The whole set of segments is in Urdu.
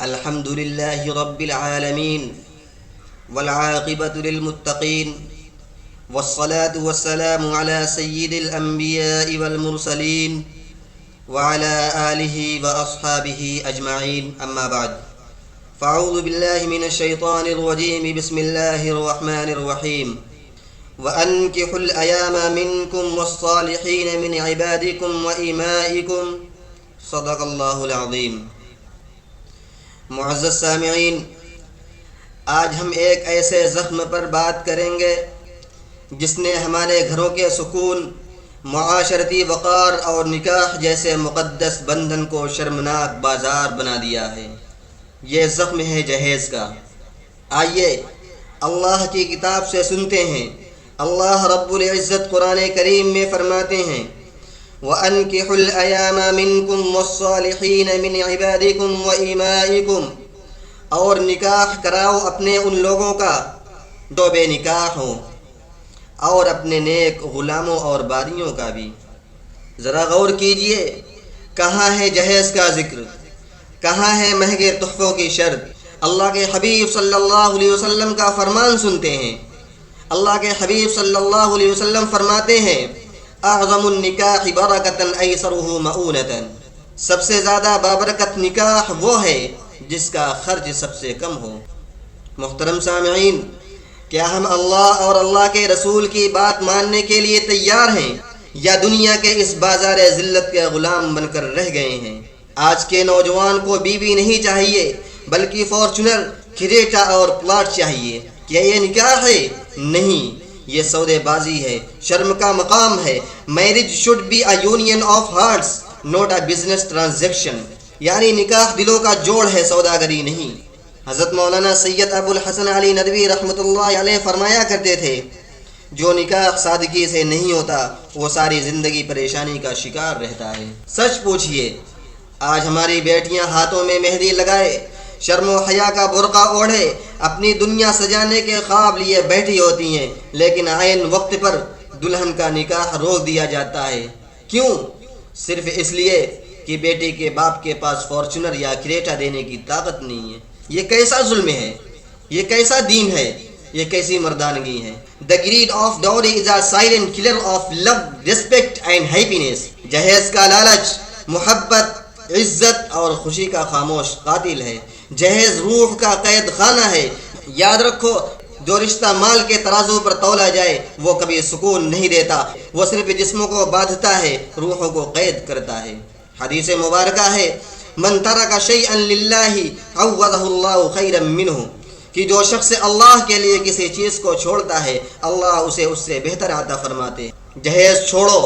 الحمد لله رب العالمين والعاقبة للمتقين والصلاة والسلام على سيد الأنبياء والمرسلين وعلى آله وأصحابه أجمعين أما بعد فأعوذ بالله من الشيطان الرجيم بسم الله الرحمن الرحيم وأنكحوا الأيام منكم والصالحين من عبادكم وإمائكم صدق الله العظيم۔ معزز سامعین، آج ہم ایک ایسے زخم پر بات کریں گے جس نے ہمارے گھروں کے سکون، معاشرتی وقار اور نکاح جیسے مقدس بندھن کو شرمناک بازار بنا دیا ہے۔ یہ زخم ہے جہیز کا۔ آئیے اللہ کی کتاب سے سنتے ہیں۔ اللہ رب العزت قرآن کریم میں فرماتے ہیں وَأَنْكِحُوا الْأَيَامَ مِنْكُمْ وَالصَّالِحِينَ مِنْ عِبَادِكُمْ وَإِمَائِكُمْ، اور نکاح کراؤ اپنے ان لوگوں کا جو بے نکاح ہوں، اور اپنے نیک غلاموں اور باریوں کا بھی۔ ذرا غور کیجئے، کہاں ہے جہیز کا ذکر، کہاں ہے مہنگے تحفوں کی شرط۔ اللہ کے حبیب صلی اللہ علیہ وسلم کا فرمان سنتے ہیں۔ اللہ کے حبیب صلی اللہ علیہ وسلم فرماتے ہیں اعظم النکاح برکتاً ایسرہ مؤونۃ، سب سے زیادہ بابرکت نکاح وہ ہے جس کا خرچ سب سے کم ہو۔ محترم سامعین، کیا ہم اللہ اور اللہ کے رسول کی بات ماننے کے لیے تیار ہیں یا دنیا کے اس بازار ذلت کے غلام بن کر رہ گئے ہیں؟ آج کے نوجوان کو بیوی نہیں چاہیے بلکہ فارچونر، کریٹا اور پلاٹ چاہیے۔ کیا یہ نکاح ہے؟ نہیں، یہ سودے بازی ہے، شرم کا مقام ہے۔ Marriage should be a union of hearts not a business transaction, یعنی نکاح دلوں کا جوڑ ہے، سوداگری نہیں۔ حضرت مولانا سید ابو الحسن علی ندوی رحمۃ اللہ علیہ فرمایا کرتے تھے جو نکاح سادگی سے نہیں ہوتا وہ ساری زندگی پریشانی کا شکار رہتا ہے۔ سچ پوچھئے، آج ہماری بیٹیاں ہاتھوں میں مہندی لگائے، شرم و حیا کا برقع اوڑھے، اپنی دنیا سجانے کے خواب لیے بیٹھی ہوتی ہیں، لیکن عین وقت پر دلہن کا نکاح روک دیا جاتا ہے۔ کیوں؟ صرف اس لیے کہ بیٹی کے باپ کے پاس فارچونر یا کریٹا دینے کی طاقت نہیں ہے۔ یہ کیسا ظلم ہے؟ یہ کیسا دین ہے؟ یہ کیسی مردانگی ہے؟ The greed of dowry is a silent killer of love, respect and happiness۔ جہیز کا لالچ محبت، عزت اور خوشی کا خاموش قاتل ہے۔ جہیز روح کا قید خانہ ہے۔ یاد رکھو، جو رشتہ مال کے ترازو پر تولا جائے وہ کبھی سکون نہیں دیتا، وہ صرف جسموں کو باندھتا ہے، روحوں کو قید کرتا ہے۔ حدیث مبارکہ ہے من ترک شیئا للہ عوضہ اللہ خیرا منہ، کہ جو شخص اللہ کے لیے کسی چیز کو چھوڑتا ہے اللہ اسے اس سے بہتر عطا فرماتے۔ جہیز چھوڑو،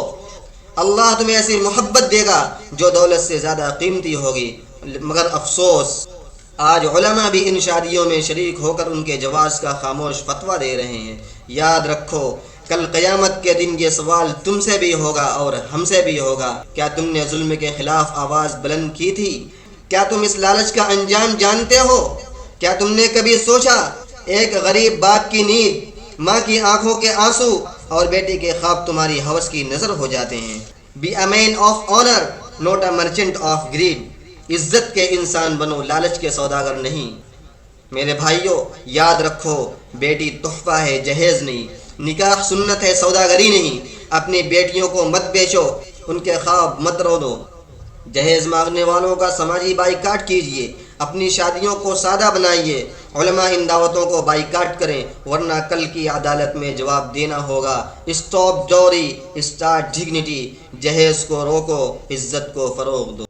اللہ تمہیں ایسی محبت دے گا جو دولت سے زیادہ قیمتی ہوگی۔ مگر افسوس، آج علماء بھی ان شادیوں میں شریک ہو کر ان کے جواز کا خاموش فتویٰ دے رہے ہیں۔ یاد رکھو، کل قیامت کے دن یہ سوال تم سے بھی ہوگا اور ہم سے بھی ہوگا۔ کیا تم نے ظلم کے خلاف آواز بلند کی تھی؟ کیا تم اس لالچ کا انجام جانتے ہو؟ کیا تم نے کبھی سوچا ایک غریب باپ کی نیند، ماں کی آنکھوں کے آنسو اور بیٹی کے خواب تمہاری ہوس کی نظر ہو جاتے ہیں؟ Be a man of honour not a merchant of greed, عزت کے انسان بنو، لالچ کے سوداگر نہیں۔ میرے بھائیوں، یاد رکھو، بیٹی تحفہ ہے، جہیز نہیں۔ نکاح سنت ہے، سوداگری نہیں۔ اپنی بیٹیوں کو مت بیچو، ان کے خواب مت رو دو۔ جہیز مانگنے والوں کا سماجی بائیکاٹ کیجئے، اپنی شادیوں کو سادہ بنائیے۔ علماء ان دعوتوں کو بائیکاٹ کریں ورنہ کل کی عدالت میں جواب دینا ہوگا۔ Stop dowry, start dignity. جہیز کو روکو، عزت کو فروغ دو۔